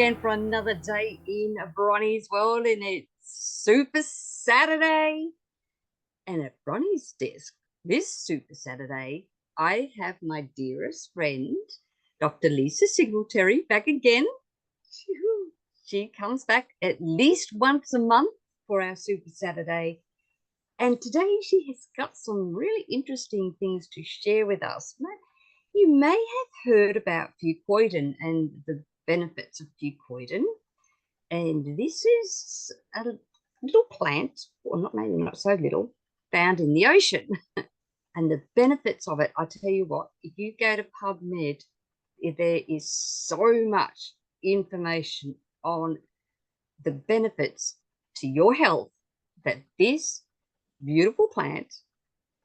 again for another day in Bronie's world, and it's Super Saturday. And at Bronie's desk, this Super Saturday, I have my dearest friend, Dr. Lisa Singletary, back again. She comes back at least once a month for our Super Saturday. And today she has got some really interesting things to share with us. You may have heard about fucoidan and the benefits of fucoidan. And this is a little plant, or not maybe not so little, found in the ocean. And the benefits of it, I tell you what, if you go to PubMed, there is so much information on the benefits to your health that this beautiful plant,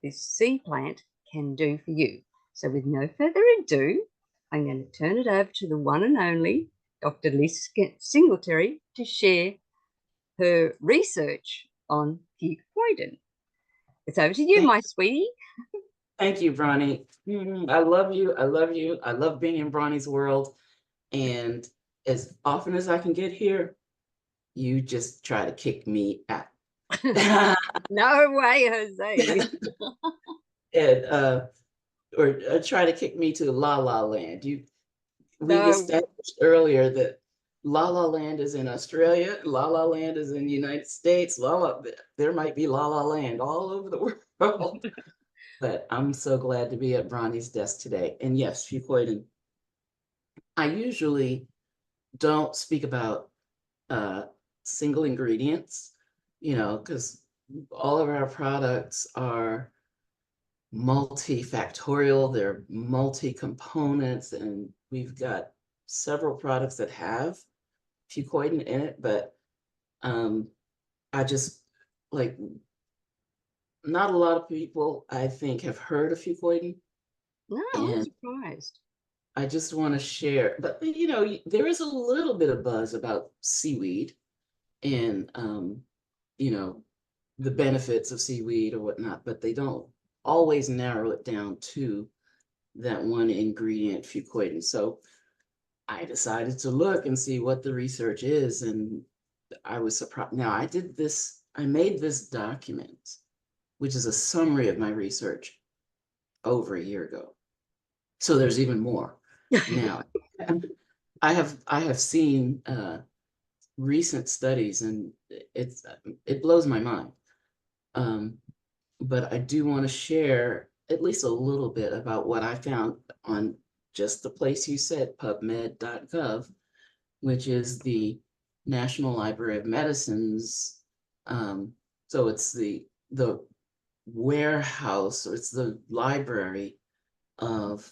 this sea plant, can do for you. So with no further ado, I'm going to turn it over to the one and only Dr. Lisa Singletary to share her research on fucoidan. It's over to you, my sweetie. Thank you, Bronie. I love you. I love you. I love being in Bronie's world. And as often as I can get here, you just try to kick me out. No way, Jose. And or try to kick me to La La Land. We established earlier that La La Land is in Australia, La La Land is in the United States, there might be La La Land all over the world. But I'm so glad to be at Bronie's desk today. And yes, fucoidan. I usually don't speak about single ingredients, because all of our products are multifactorial, they're multi-components, and we've got several products that have fucoidan in it, but I just like, not a lot of people, I think, have heard of fucoidan. No, I'm surprised. I just want to share, but there is a little bit of buzz about seaweed and the benefits of seaweed or whatnot, but they don't always narrow it down to that one ingredient, fucoidan. So I decided to look and see what the research is, and I was surprised. Now I made this document, which is a summary of my research over a year ago. So there's even more now. I have seen recent studies, and it blows my mind. But I do want to share at least a little bit about what I found on just the place you said, pubmed.gov, which is the National Library of Medicine's. So it's the warehouse, or it's the library of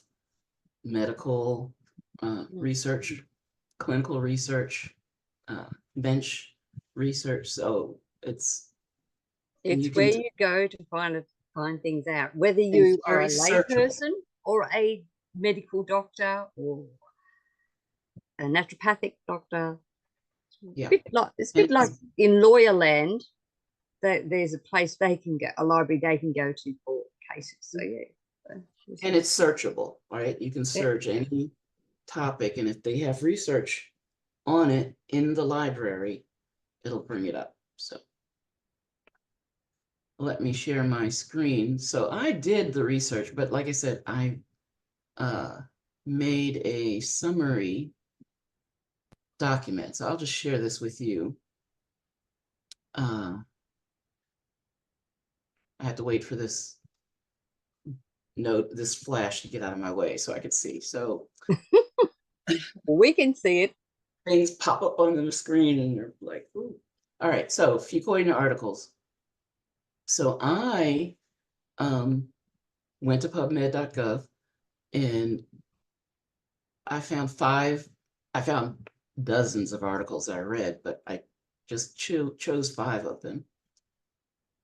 medical research, clinical research, bench research. So it's where you go to find things out, whether you are a layperson or a medical doctor or a naturopathic doctor. Yeah, it's a bit like in lawyer land, that there's a place they can go, a library they can go to for cases. So yeah, and it's searchable, right? You can search any topic, and if they have research on it in the library, it'll bring it up. So let me share my screen. So I did the research, but like I said, I made a summary document. So I'll just share this with you. I had to wait for this flash to get out of my way so I could see. So we can see it. Things pop up on the screen and you're like, ooh. All right, so fucoidan articles. So I went to pubmed.gov and I found dozens of articles that I read, but I just chose 5 of them.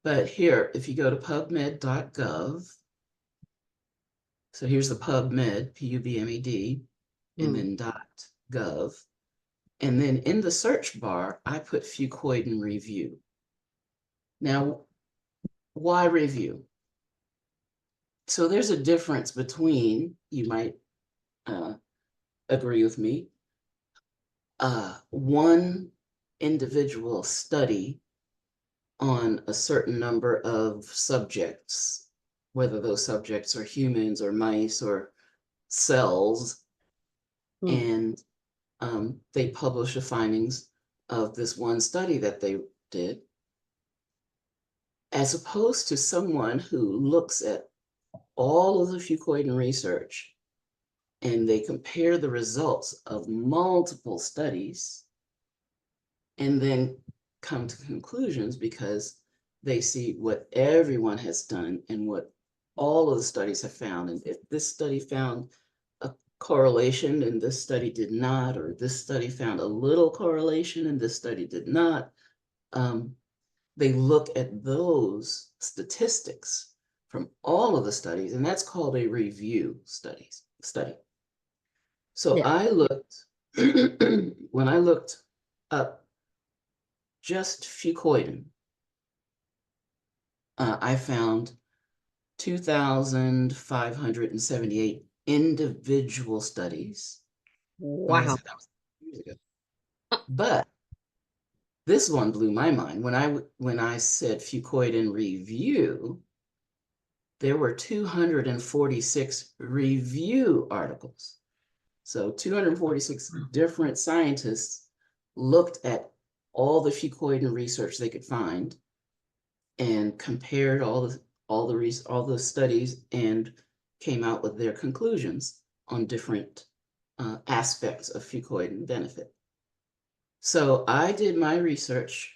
But here, if you go to pubmed.gov, so here's the PubMed, PUBMED, and then .gov. And then in the search bar, I put fucoidan review. Now, why review? So there's a difference between, you might agree with me, one individual study on a certain number of subjects, whether those subjects are humans or mice or cells, Hmm. and they publish the findings of this one study that they did, as opposed to someone who looks at all of the Fucoidan research and they compare the results of multiple studies and then come to conclusions because they see what everyone has done and what all of the studies have found. And if this study found a correlation and this study did not, or this study found a little correlation and this study did not, they look at those statistics from all of the studies, and that's called a review study. So Yeah. I looked, when I looked up just fucoidan, I found 2,578 individual studies. Like I Wow. said, that was years ago. But this one blew my mind. When I said fucoidan review, there were 246 review articles. So 246 different scientists looked at all the fucoidan research they could find and compared all the studies and came out with their conclusions on different aspects of fucoidan benefit. So I did my research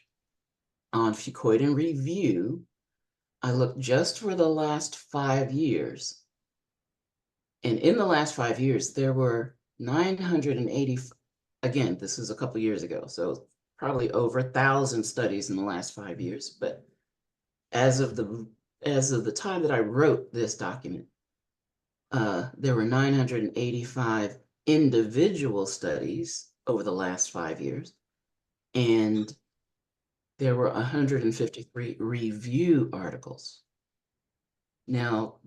on fucoidan review. I looked just for the last 5 years. And in the last 5 years, there were 980, again, this is a couple years ago, so probably over 1,000 studies in the last 5 years. But as of the time that I wrote this document, there were 985 individual studies over the last 5 years, and there were 153 review articles. Now,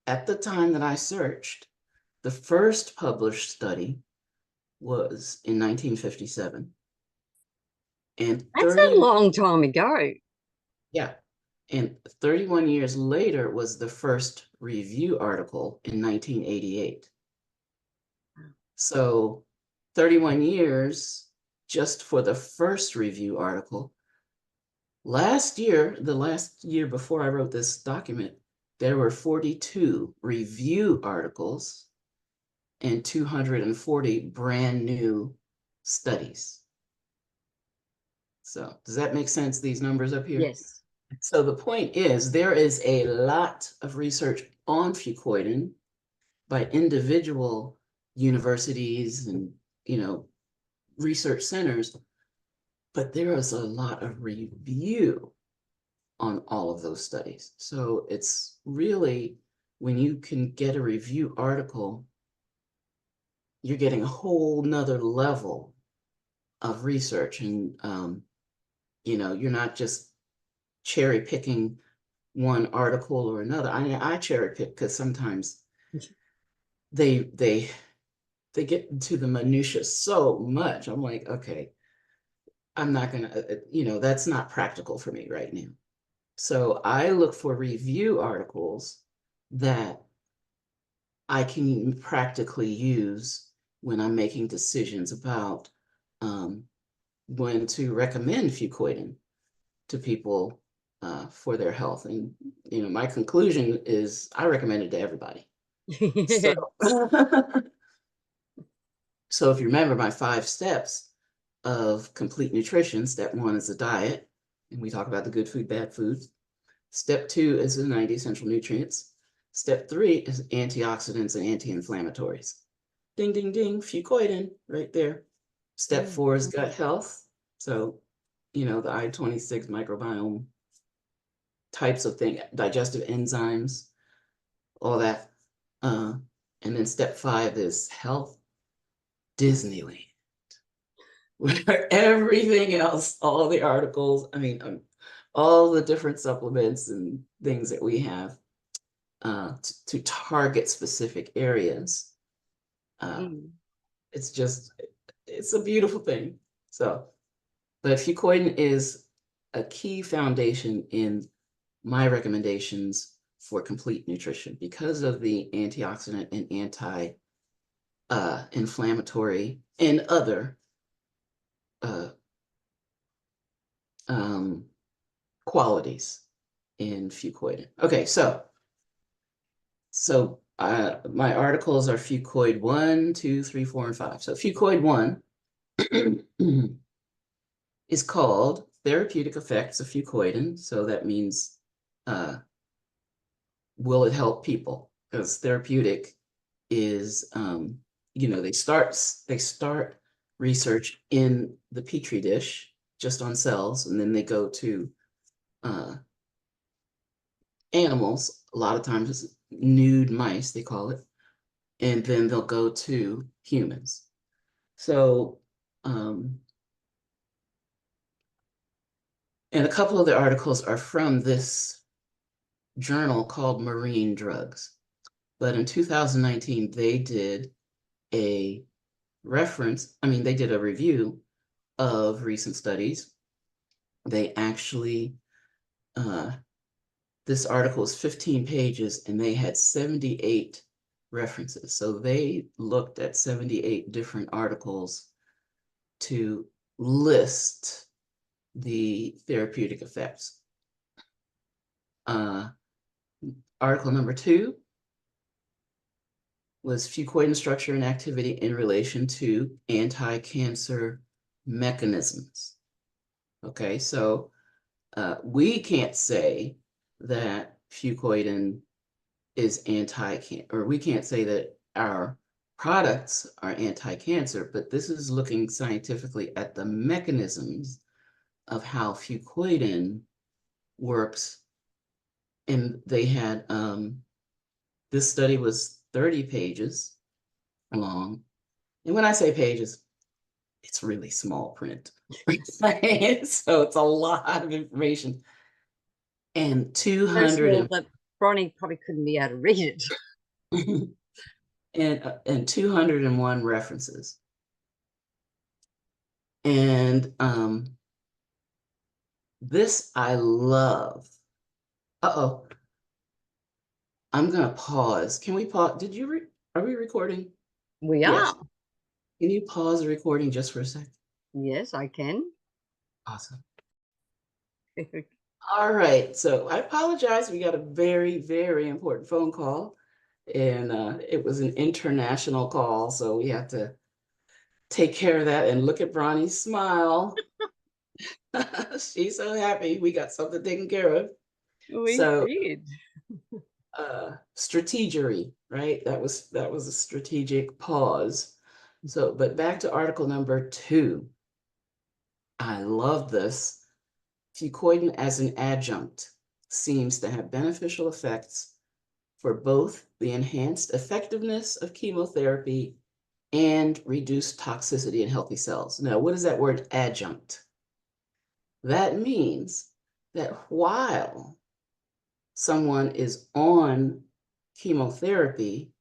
at the time that I searched, the first published study was in 1957, and That's a long time ago. yeah, and 31 years later was the first review article in 1988. So 31 years just for the first review article. Last year, the last year before I wrote this document, there were 42 review articles and 240 brand new studies. So does that make sense, these numbers up here? Yes. So the point is, there is a lot of research on fucoidan by individual universities and, research centers, but there is a lot of review on all of those studies. So it's really, when you can get a review article, you're getting a whole nother level of research. And, you're not just cherry picking one article or another. I cherry pick because sometimes they get into the minutia so much. I'm like, okay, I'm not gonna, that's not practical for me right now. So I look for review articles that I can practically use when I'm making decisions about when to recommend fucoidan to people for their health. And, my conclusion is I recommend it to everybody. So, so if you remember my 5 steps of complete nutrition, step 1 is the diet, and we talk about the good food, bad foods. Step 2 is the 90 essential nutrients. Step 3 is antioxidants and anti-inflammatories. Ding, ding, ding, fucoidan right there. Step 4 is gut health. So, the I-26 microbiome types of thing, digestive enzymes, all that. And then step 5 is health, Disneyland, where everything else, all the articles, all the different supplements and things that we have to target specific areas. Mm. It's just, it's a beautiful thing. So, but fucoidan is a key foundation in my recommendations for complete nutrition because of the antioxidant and anti-inflammatory and other uh, qualities in fucoidan. Okay, so my articles are fucoid 1, 2, 3, 4, and 5. So fucoid 1 is called Therapeutic Effects of Fucoidan. So that means will it help people? Because therapeutic is they start research in the petri dish just on cells, and then they go to animals, a lot of times it's nude mice, they call it, and then they'll go to humans. So, and a couple of the articles are from this journal called Marine Drugs. But in 2019, they did a they did a review of recent studies. They actually, this article is 15 pages and they had 78 references. So they looked at 78 different articles to list the therapeutic effects. Article number 2 was fucoidan structure and activity in relation to anti-cancer mechanisms. Okay, so we can't say that fucoidan is anti-cancer, or we can't say that our products are anti-cancer, but this is looking scientifically at the mechanisms of how fucoidan works. And they had, this study was 30 pages long. And when I say pages, it's really small print. So it's a lot of information. And So 200 small that Bronie probably couldn't be able to read it. and 201 references. And this I love. Uh-oh. I'm gonna pause. Can we pause? Are we recording? We Yes. are. Can you pause the recording just for a second? Yes, I can. Awesome. All right. So I apologize. We got a very, very important phone call. And it was an international call. So we have to take care of that, and look at Bronie's smile. She's so happy we got something taken care of. We So did. strategery, right? That was a strategic pause. So, but back to article number 2. I love this. Fucoidan as an adjunct seems to have beneficial effects for both the enhanced effectiveness of chemotherapy and reduced toxicity in healthy cells. Now, what is that word adjunct? That means that while someone is on chemotherapy,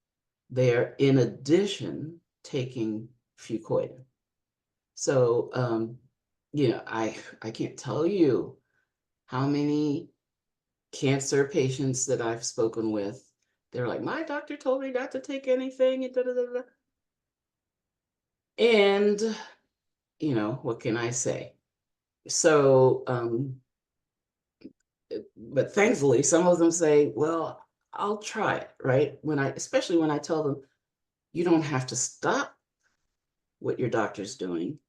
they're in addition taking fucoidan. So, I can't tell you how many cancer patients that I've spoken with. They're like, my doctor told me not to take anything. And, what can I say? So, but thankfully, some of them say, well, I'll try it, right? Especially when I tell them, you don't have to stop what your doctor's doing.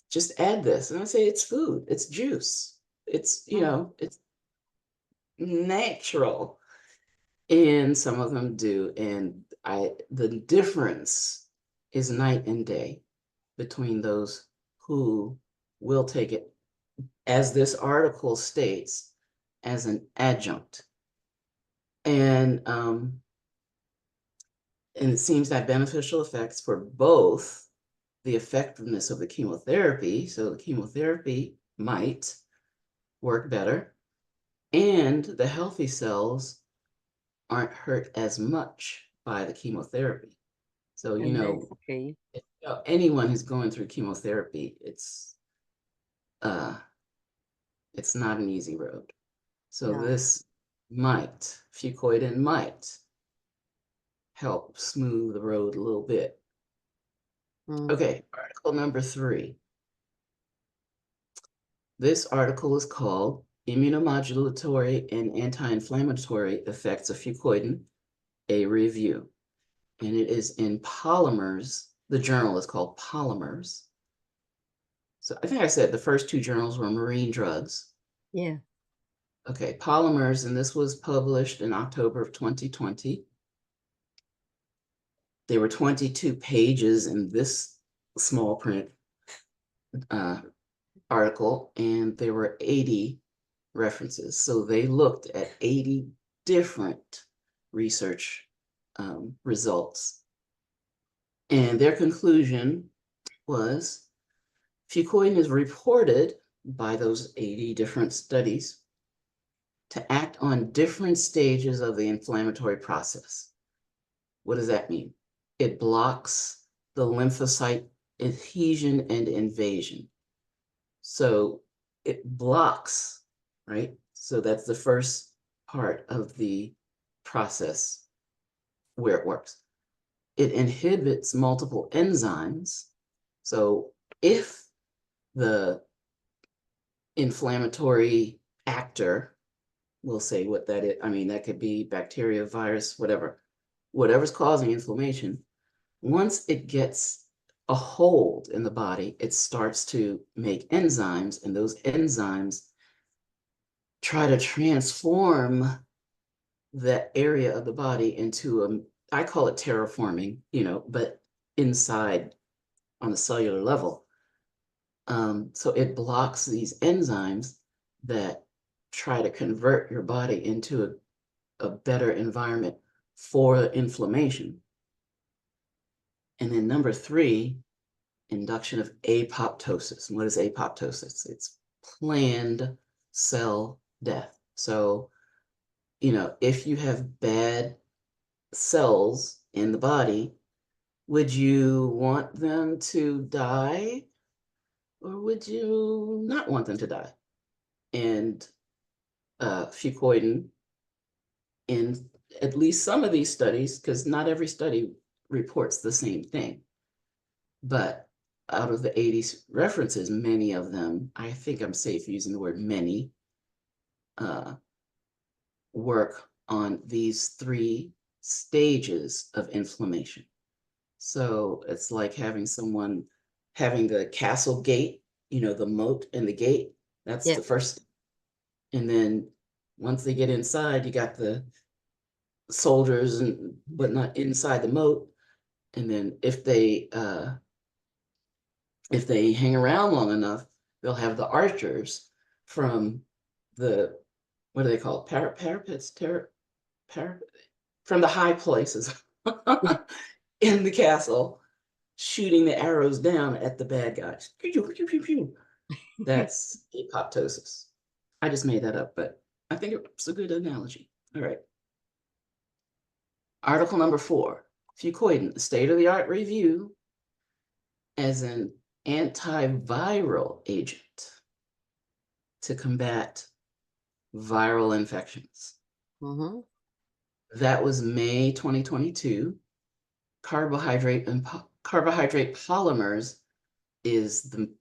Just add this. And I say, it's food, it's juice. It's, it's natural. And some of them do. And the difference is night and day between those who will take it, as this article states, as an adjunct. And it seems to have beneficial effects for both the effectiveness of the chemotherapy, so the chemotherapy might work better, and the healthy cells aren't hurt as much by the chemotherapy. So, And that's key. Anyone who's going through chemotherapy, uh, it's not an easy road. So No. this Fucoidan might help smooth the road a little bit. Mm. Okay, article number 3. This article is called Immunomodulatory and Anti-Inflammatory Effects of Fucoidan, a Review. And it is in Polymers. The journal is called Polymers. So I think I said the first 2 journals were Marine Drugs. Yeah. Okay, Polymers, and this was published in October of 2020. There were 22 pages in this small print article, and there were 80 references. So they looked at 80 different research results. And their conclusion was Fucoidan is reported by those 80 different studies to act on different stages of the inflammatory process. What does that mean? It blocks the lymphocyte adhesion and invasion. So it blocks, right? So that's the first part of the process where it works. It inhibits multiple enzymes. So if the inflammatory actor, we'll say what that is, I mean, that could be bacteria, virus, whatever's causing inflammation, once it gets a hold in the body, it starts to make enzymes, and those enzymes try to transform that area of the body into I call it terraforming, but inside on a cellular level. So it blocks these enzymes that try to convert your body into a better environment for inflammation. And then number 3, induction of apoptosis. And what is apoptosis? It's planned cell death. So, if you have bad cells in the body, would you want them to die or would you not want them to die? And Fucoidan, in at least some of these studies, because not every study reports the same thing, but out of the 80 references, many of them, I think I'm safe using the word many, work on these 3 stages of inflammation. So it's like having the castle gate, the moat and the gate. That's Yeah. the first. And then once they get inside, you got the soldiers and whatnot inside the moat. And then if they hang around long enough, they'll have the archers from the, what do they call it? Parapets, from the high places in the castle, shooting the arrows down at the bad guys. That's apoptosis. I just made that up, but I think it's a good analogy. All right. Article number 4, Fucoidan, state-of-the-art review as an antiviral agent to combat viral infections. Mm-hmm. That was May 2022. Carbohydrate polymers is the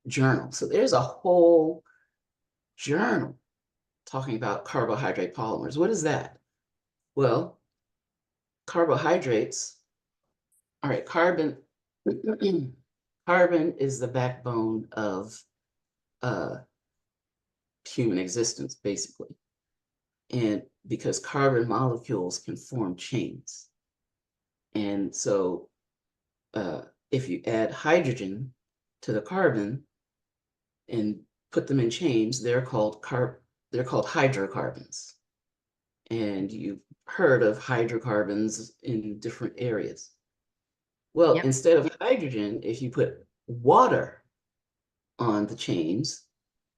journal. So there's a whole journal talking about carbohydrate polymers. What is that? Well, carbohydrates, all right, carbon is the backbone of human existence, basically. And because carbon molecules can form chains. And so if you add hydrogen to the carbon and put them in chains, they're called hydrocarbons. And you've heard of hydrocarbons in different areas. Well, Yep. instead of hydrogen, if you put water on the chains,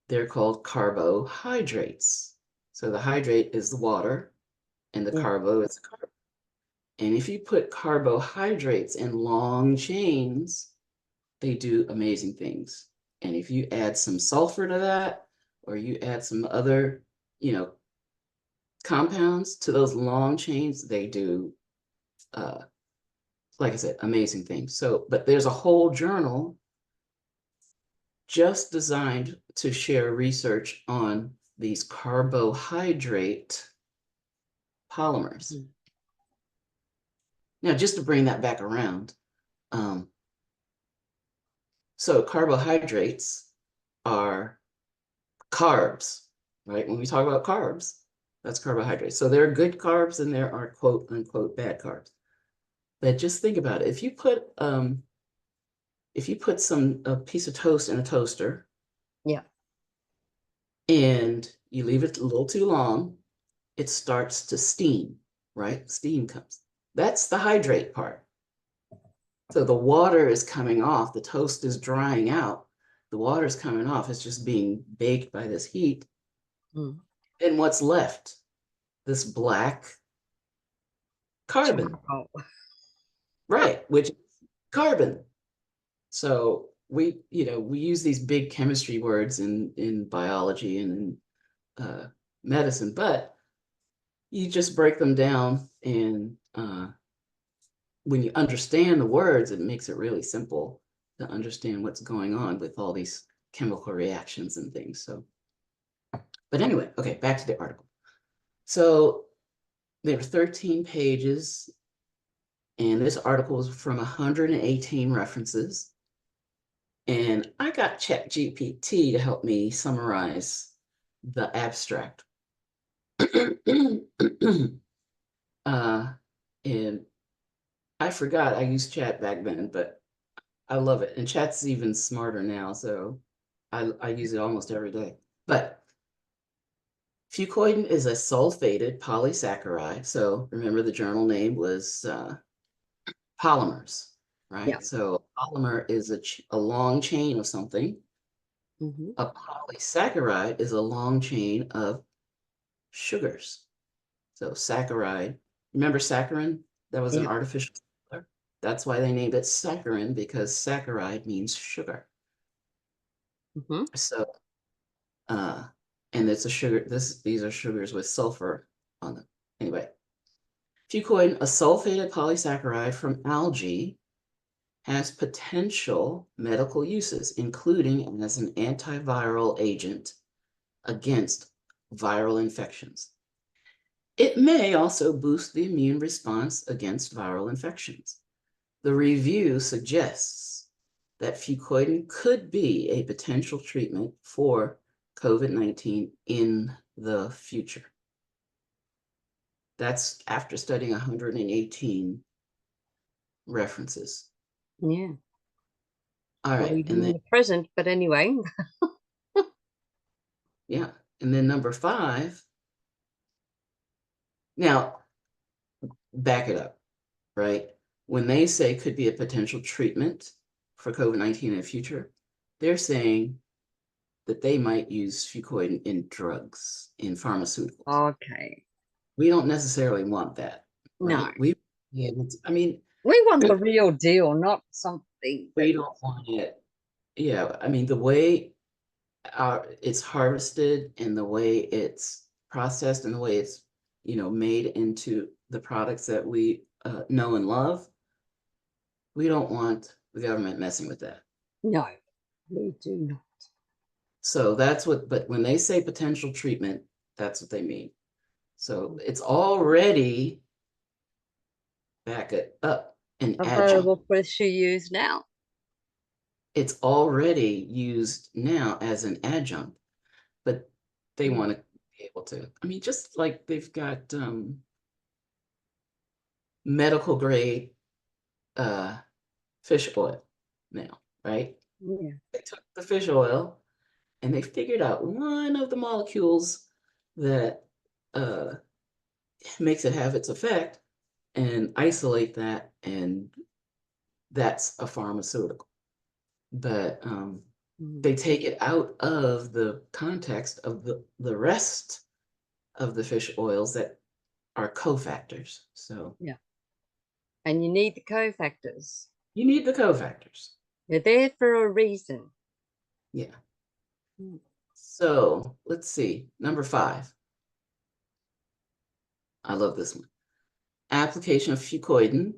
they're called carbohydrates. So the hydrate is the water and the Yeah. carbo is the carbon. And if you put carbohydrates in long chains, they do amazing things. And if you add some sulfur to that, or you add some other, compounds to those long chains, they do, like I said, amazing things. So, but there's a whole journal just designed to share research on these carbohydrate polymers. Mm. Now, just to bring that back around, so carbohydrates are carbs, right? When we talk about carbs, that's carbohydrates. So there are good carbs and there are quote unquote bad carbs. But just think about it. If you put a piece of toast in a toaster, Yeah. and you leave it a little too long, it starts to steam, right? Steam comes. That's the hydrate part. So the water is coming off, the toast is drying out, the water is coming off, it's just being baked by this heat. Mm. And what's left? This black carbon, Charcoal. right? Which is carbon. So we use these big chemistry words in biology and in medicine, but you just break them down, and when you understand the words, it makes it really simple to understand what's going on with all these chemical reactions and things. So, but anyway, okay, back to the article. So there were 13 pages, and this article was from 118 references. And I got ChatGPT to help me summarize the abstract. And I forgot I used chat back then, but I love it. And chat's even smarter now, so I use it almost every day. But fucoidan is a sulfated polysaccharide. So remember, the journal name was polymers, Yeah. right? So polymer is a long chain of something. Mm-hmm. A polysaccharide is a long chain of sugars. So saccharide, remember saccharin? That was an Yeah. artificial color. That's why they named it saccharin, because saccharide means sugar. Mm-hmm. So, and it's a sugar, these are sugars with sulfur on them. Anyway, fucoidan, a sulfated polysaccharide from algae, has potential medical uses, including as an antiviral agent against viral infections. It may also boost the immune response against viral infections. The review suggests that fucoidan could be a potential treatment for COVID-19 in the future. That's after studying 118 references. Yeah. All Not right, even and in then, the present, but anyway. yeah, and then number 5. Now, back it up, right? When they say could be a potential treatment for COVID-19 in the future, they're saying that they might use fucoidan in drugs, in pharmaceuticals. Okay. We don't necessarily want that, No. right? We yeah, I mean, We want the real deal, not something that we don't want it. Yeah, I mean, the way it's harvested and the way it's processed and the way it's made into the products that we know and love, we don't want the government messing with that. no, we do not. So that's what, but when they say potential treatment, that's what they mean. So it's already, back it up, an adjunct. Available for us to use now. It's already used now as an adjunct, but they Mm. want to be able to, I mean, just like they've got medical grade fish oil now, right? Yeah. They took the fish oil and they figured out one of the molecules that uh, makes it have its effect and isolate that, and that's a pharmaceutical. But Mm. they take it out of the context of the rest of the fish oils that are cofactors. So Yeah. And you need the cofactors. You need the cofactors. They're there for a reason. Yeah. Mm. So let's see. Number 5. I love this one. Application of fucoidan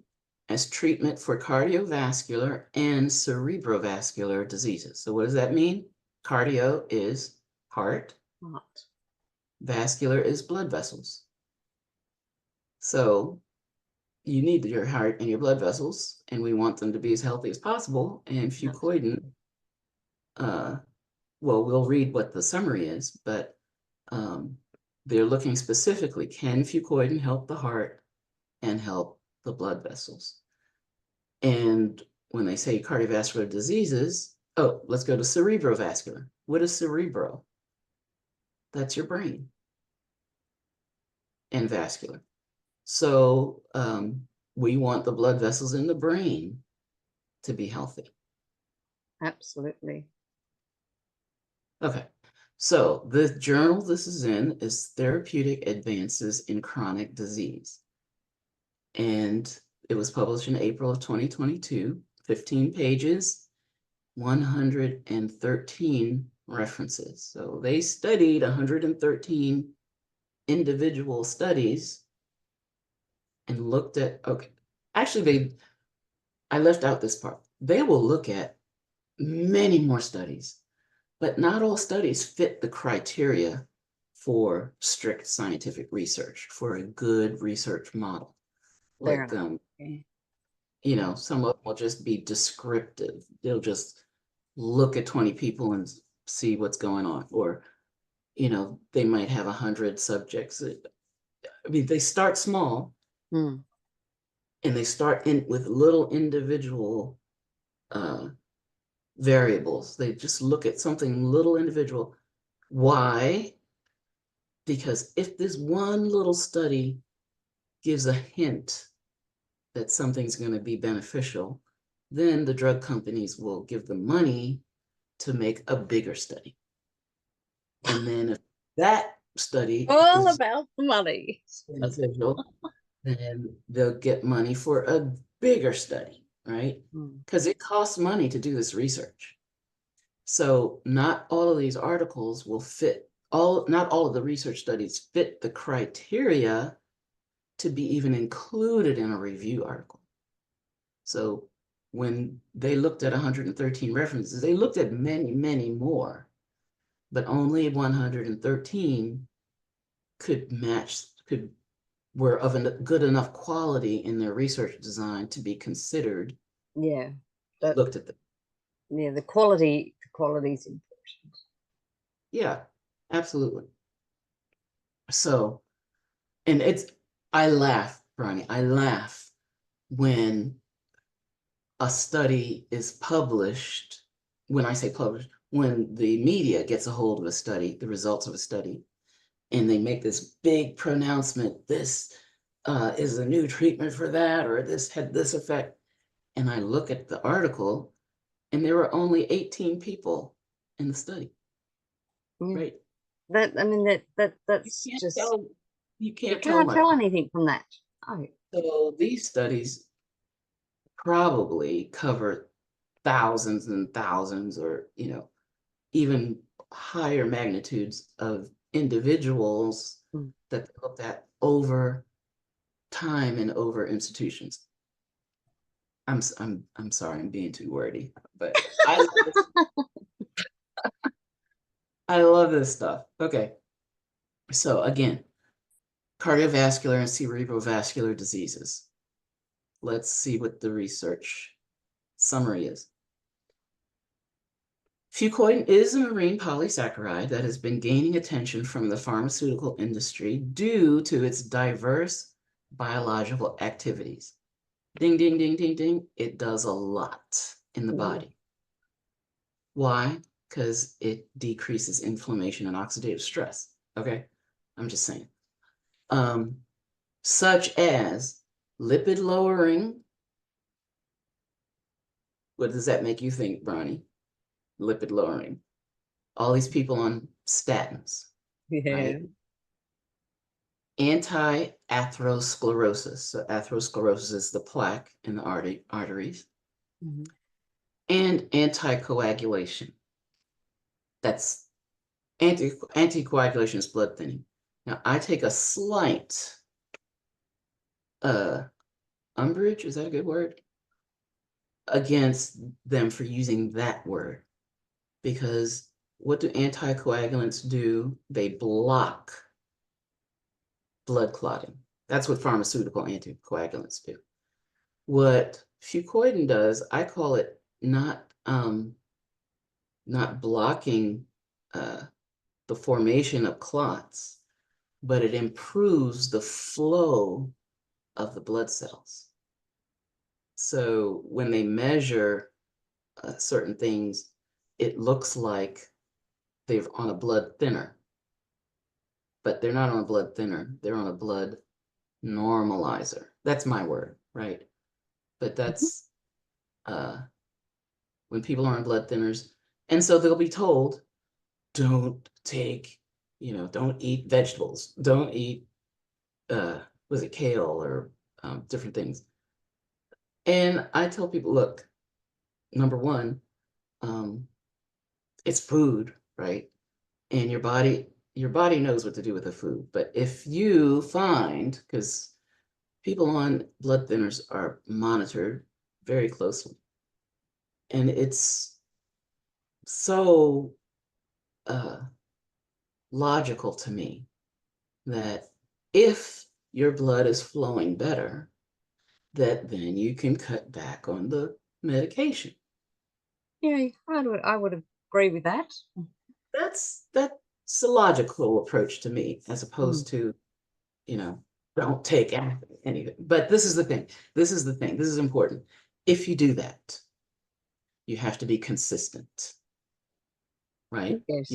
as treatment for cardiovascular and cerebrovascular diseases. So what does that mean? Cardio is heart. Right. Vascular is blood vessels. So you need your heart and your blood vessels, and we want them to be as healthy as possible. And fucoidan, well, we'll read what the summary is, but they're looking specifically, can fucoidan help the heart and help the blood vessels? And when they say cardiovascular diseases, oh, let's go to cerebrovascular. What is cerebro? That's your brain. And vascular. So we want the blood vessels in the brain to be healthy. Absolutely. Okay. So the journal this is in is Therapeutic Advances in Chronic Disease. And it was published in April of 2022, 15 pages, 113 references. So they studied 113 individual studies and looked at, okay, actually I left out this part. They will look at many more studies, but not all studies fit the criteria for strict scientific research, for a good research model. Fair Like, enough. Okay. you know, some of them will just be descriptive. They'll just look at 20 people and see what's going on. Or, you know, they might have 100 subjects. I mean, they start small Hmm. and they start in with little individual variables. They just look at something little individual. Why? Because if this one little study gives a hint that something's going to be beneficial, then the drug companies will give them money to make a bigger study. And then if that study All is about the money. beneficial, then they'll get money for a bigger study, right? Because it costs money to do this research. So not all of these articles will fit, not all of the research studies fit the criteria to be even included in a review article. So when they looked at 113 references, they looked at many, many more, but only 113 were of a good enough quality in their research design to be considered. Yeah. Looked at them. Yeah, the quality is important. Yeah, absolutely. So, and I laugh, Bronie, I laugh when a study is published. When I say published, when the media gets a hold of a study, the results of a study, and they make this big pronouncement, this is a new treatment for that, or this had this effect. And I look at the article, and there were only 18 people in the study. Yeah. Right? That's You can't just tell. You you can't can't much. tell anything from that. Oh. So these studies probably cover thousands and thousands, or even higher magnitudes of individuals that they looked at over time and over institutions. I'm sorry, I'm being too wordy, but I love this stuff. Okay, so again, cardiovascular and cerebrovascular diseases. Let's see what the research summary is. Fucoidan is a marine polysaccharide that has been gaining attention from the pharmaceutical industry due to its diverse biological activities. Ding, ding, ding, ding, ding. It does a lot in the body. Why? Because it decreases inflammation and oxidative stress. Okay, I'm just saying. Such as lipid lowering. What does that make you think, Bronie? Lipid lowering. All these people on statins, Yeah. right? anti-atherosclerosis. So atherosclerosis is the plaque in the arteries. Mhm. And anticoagulation. That's anticoagulation is blood thinning. Now I take a slight umbrage, is that a good word? Against them for using that word. Because what do anticoagulants do? They block blood clotting. That's what pharmaceutical anticoagulants do. What Fucoidan does, I call it not blocking the formation of clots, but it improves the flow of the blood cells. So when they measure certain things, it looks like they're on a blood thinner, but they're not on a blood thinner. They're on a blood normalizer. That's my word, right? But Mhm. that's when people are on blood thinners. And so they'll be told, don't take, don't eat vegetables. Don't eat, was it kale or different things. And I tell people, look, number one, it's food, right? And your body knows what to do with the food. But if you find, because people on blood thinners are monitored very closely, and it's so logical to me that if your blood is flowing better, that then you can cut back on the medication. Yeah, I would agree with that. That's a logical approach to me, as Mm. opposed to, you know, don't take anything. But this is the thing. This is the thing. This is important. If you do that, you have to be consistent, right? You Yes.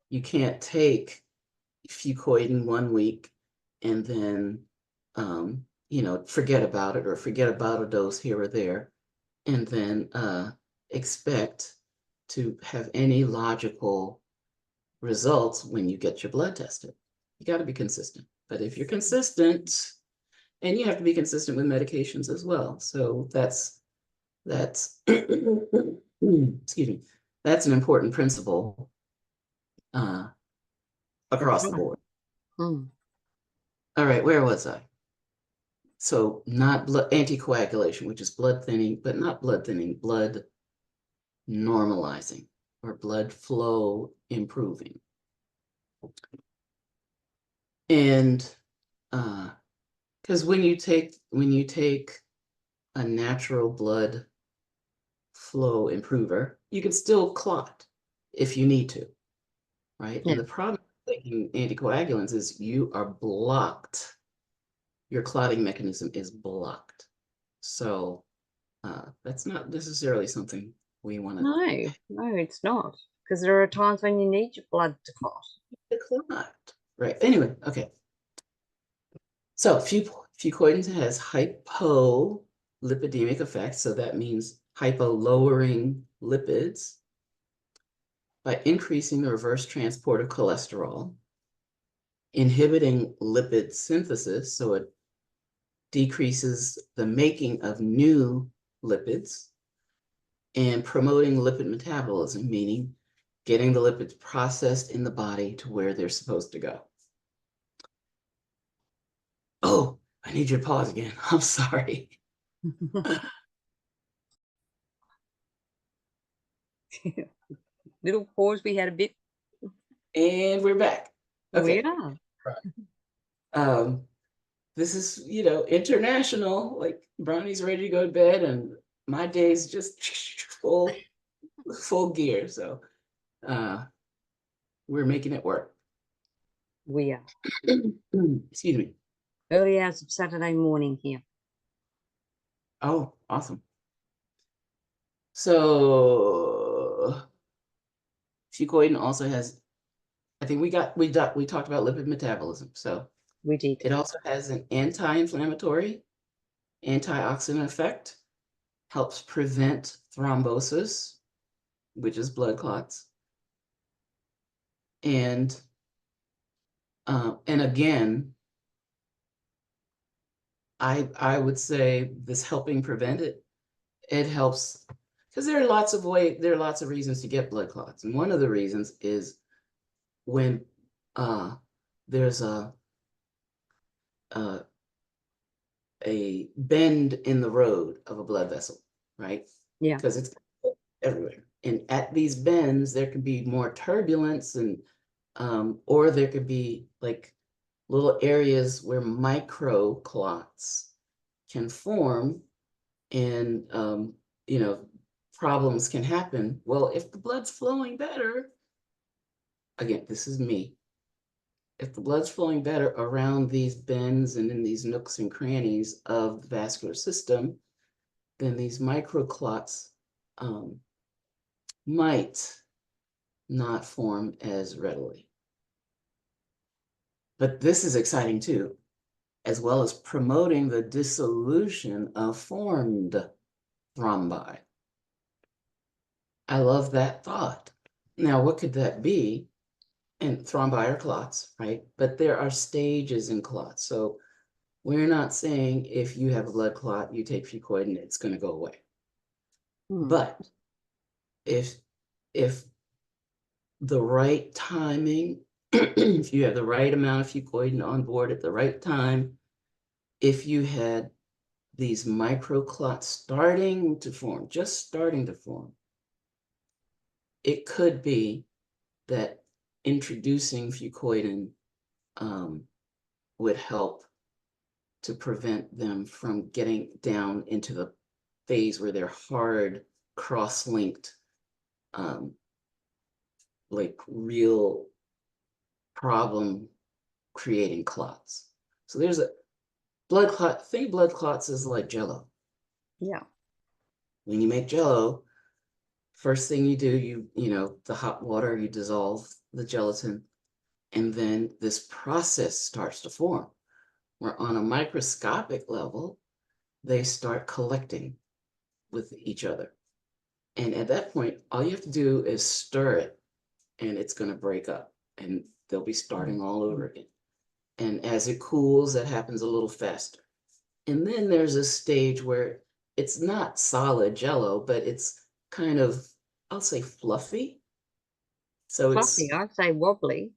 you can't take fucoid 1 week and then forget about it, or forget about a dose here or there, and then expect to have any logical results when you get your blood tested. You got to be consistent. But if you're consistent, and you have to be consistent with medications as well. So that's excuse me, that's an important principle uh, That's across the right. board. Mm. All right, where was I? So not blood anticoagulation, which is blood thinning, but not blood thinning, blood normalizing, or blood flow improving. And because when you take a natural blood flow improver, you can still clot if you need to, right? Yeah. And the problem with taking anticoagulants is you are blocked. Your clotting mechanism is blocked. So that's not necessarily something we want No, no, it's not. Because there are times when you need your blood to clot. to clot. Right. Anyway, okay. So fucoidan has hypolipidemic effects. So that means hypo, lowering lipids by increasing the reverse transport of cholesterol, inhibiting lipid synthesis, so it decreases the making of new lipids, and promoting lipid metabolism, meaning getting the lipids processed in the body to where they're supposed to go. Oh, I need you to pause again. I'm sorry. Little pause we had a bit. And we're back. We Okay. are. Um, this is, international. Like Bronie's ready to go to bed, and my day's just full gear. So uh, we're making it work. We are. Excuse me. Early hours of Saturday morning here. Oh, awesome. So fucoidan also has, I think we talked about lipid metabolism. So We did. it also has an anti-inflammatory, antioxidant effect, helps prevent thrombosis, which is blood clots. And again, I would say this helping prevent it. It helps because there are lots of reasons to get blood clots. And one of the reasons is when there's a a bend in the road of a blood vessel, right? Yeah. Because it's everywhere. And at these bends, there can be more turbulence and or there could be like little areas where micro clots can form and you know, problems can happen. Well, if the blood's flowing better, again, this is me. If the blood's flowing better around these bends and in these nooks and crannies of the vascular system, then these microclots might not form as readily. But this is exciting too, as well as promoting the dissolution of formed thrombi. I love that thought. Now, what could that be? And thrombi are clots, right? But there are stages in clots. So we're not saying if you have a blood clot, you take Fucoidan, it's going to go away. But if the right timing, if you have the right amount of Fucoidan on board at the right time, if you had these microclots starting to form, just starting to form, it could be that introducing Fucoidan would help to prevent them from getting down into the phase where they're hard, cross-linked, like real problem creating clots. So there's a blood clot, think blood clots is like Jello. Yeah. When you make Jello, first thing you do, you know, the hot water, you dissolve the gelatin, and then this process starts to form. Where on a microscopic level, they start collecting with each other. And at that point, all you have to do is stir it and it's going to break up and they'll be starting all over again. And as it cools, that happens a little faster. And then there's a stage where it's not solid Jello, but it's kind of, I'll say fluffy. So Fluffy, it's I'd say wobbly.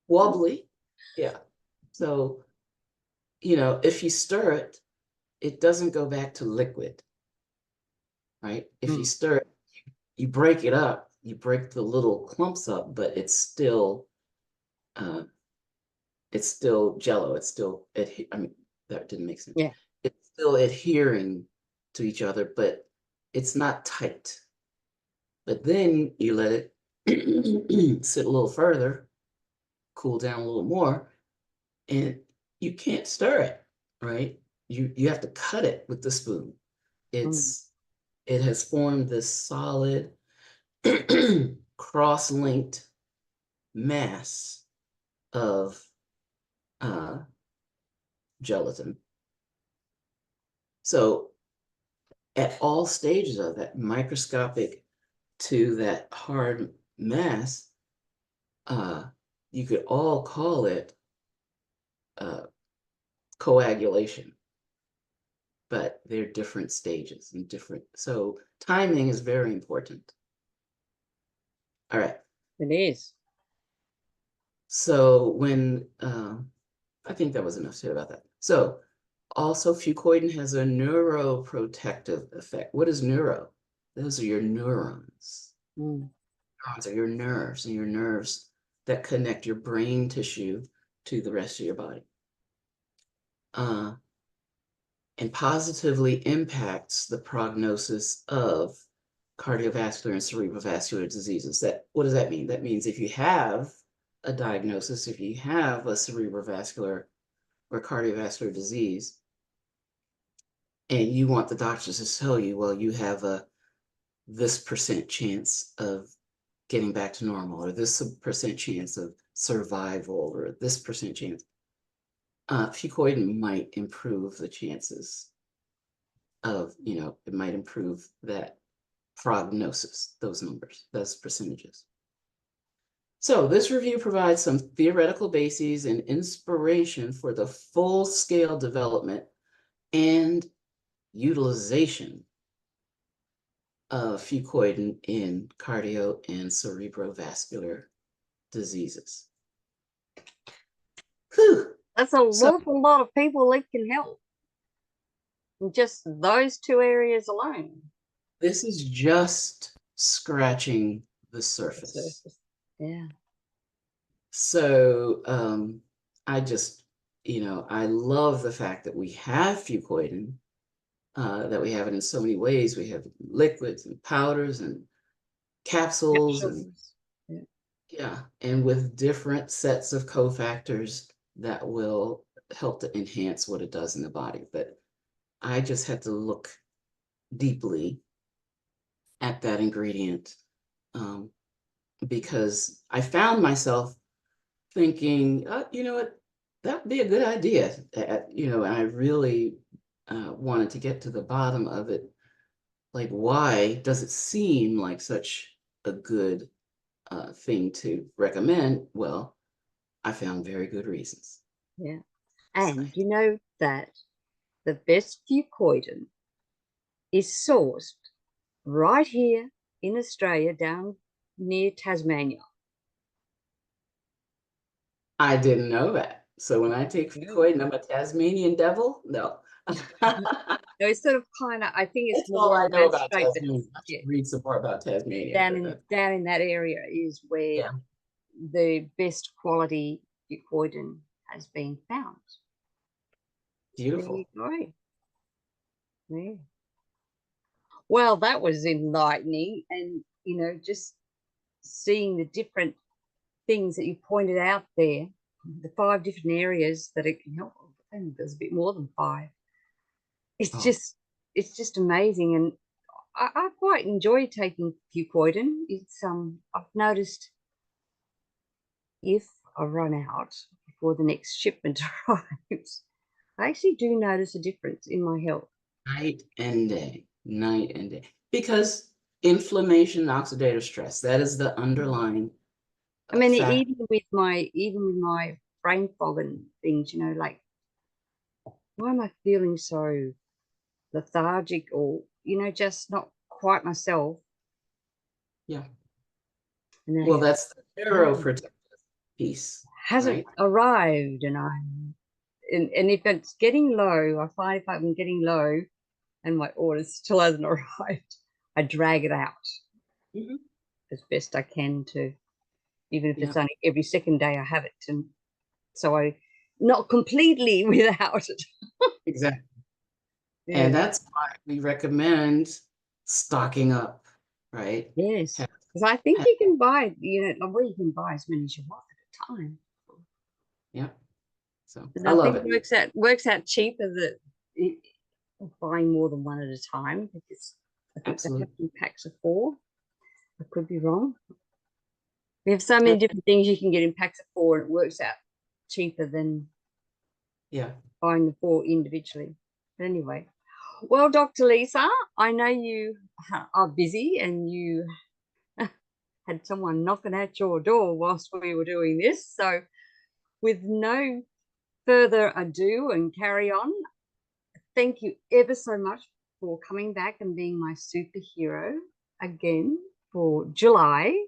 wobbly. Yeah. So, you know, if you stir it, it doesn't go back to liquid, right? If you stir it, you break it up, you break the little clumps up, but it's still Jello. It's still, I mean, that didn't make sense. Yeah. It's still adhering to each other, but it's not tight. But then you let it sit a little further, cool down a little more, and you can't stir it, right? You have to cut it with the spoon. It has formed this solid cross-linked mass of gelatin. So at all stages of that microscopic to that hard mass, you could all call it coagulation, but they're different stages and different. So timing is very important. All right. It is. So when, I think that was enough said about that. So also Fucoidan has a neuroprotective effect. What is neuro? Those are your neurons. Neurons are your nerves, and your nerves that connect your brain tissue to the rest of your body. And positively impacts the prognosis of cardiovascular and cerebrovascular diseases. What does that mean? That means if you have a diagnosis, if you have a cerebrovascular or cardiovascular disease, and you want the doctors to tell you, well, you have this percent chance of getting back to normal, or this percent chance of survival, or this percent chance, Fucoidan might improve the chances of, you know, it might improve that prognosis, those numbers, those percentages. So this review provides some theoretical bases and inspiration for the full-scale development and utilization of fucoidan in cardio and cerebrovascular diseases. Whew. That's an So awful lot of people it can help. In just those two areas alone. this is just scratching the The surface. surface. Yeah. So I just, I love the fact that we have fucoidan, that we have it in so many ways. We have liquids and powders and capsules and Capsules. Yeah. yeah, and with different sets of cofactors that will help to enhance what it does in the body. But I just had to look deeply at that ingredient, because I found myself thinking, you know what, that'd be a good idea. And I really wanted to get to the bottom of it. Like, why does it seem like such a good thing to recommend? Well, I found very good reasons. Yeah. So, And you know that the best fucoidan is sourced right here in Australia, down near Tasmania. I didn't know that. So when I take Yeah. fucoidan, I'm a Tasmanian devil? No. No, it's sort of kind of, I think it's That's all more I know about landscape. Tasmania. I Yeah, should read some more about Tasmania, but down in that area is where yeah, the best quality fucoidan has been found. There you beautiful. go. Yeah. Well, that was enlightening, and just seeing the different things that you pointed out there, the 5 different areas that it can help. And there's a bit more than 5. It's Oh, just it's just amazing, and I quite enjoy taking fucoidan. It's I've noticed if I run out before the next shipment arrives, I actually do notice a difference in my health. night and day, night and day. Because inflammation and oxidative stress, that is the underlying I mean, fact. even with my brain fog and things, like, why am I feeling so lethargic, or just not quite myself? Yeah. And then I Well, go, that's the oh, neuroprotective piece, hasn't right? arrived, and if it's getting low, I find if I'm getting low and my order still hasn't arrived, I drag it out Mhm. as best I can, to even if Yeah, it's only every second day I have it, so I not completely without it. exactly. Yeah. And that's why we recommend stocking up, right? Yes, Ha- because I think ha- you can buy, where you can buy as many as you want at a time. Yeah. So And I I love think it. it works out cheaper that buying more than one at a time, because I think they have Absolutely. in packs of 4. I could be wrong. We have so Uh, many different things you can get in packs of 4, and it works out cheaper than Yeah. buying the 4 individually. But anyway, well, Dr. Lisa, I know you are busy, and you had someone knocking at your door whilst we were doing this. So, with no further ado and carry on, thank you ever so much for coming back and being my superhero again for July.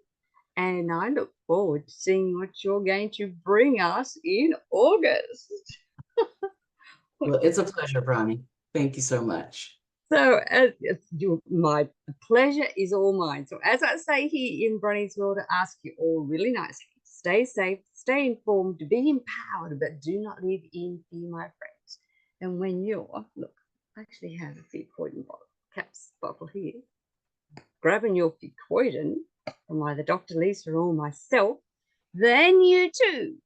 And I look forward to seeing what you're going to bring us in August. Well, it's a pleasure, Bronnie. Thank you so much. So, my pleasure is all mine. So, as I say here in Bronie's World, I ask you all really nicely: stay safe, stay informed, be empowered, but do not live in fear, my friends. And when you're, look, I actually have a fucoidan bottle here. Grabbing your fucoidan from either Dr. Lisa or myself, then you too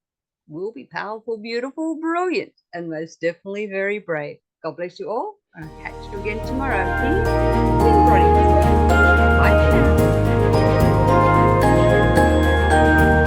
will be powerful, beautiful, brilliant, and most definitely very brave. God bless you all, and I'll catch you again tomorrow here in Bronie. Bye for now.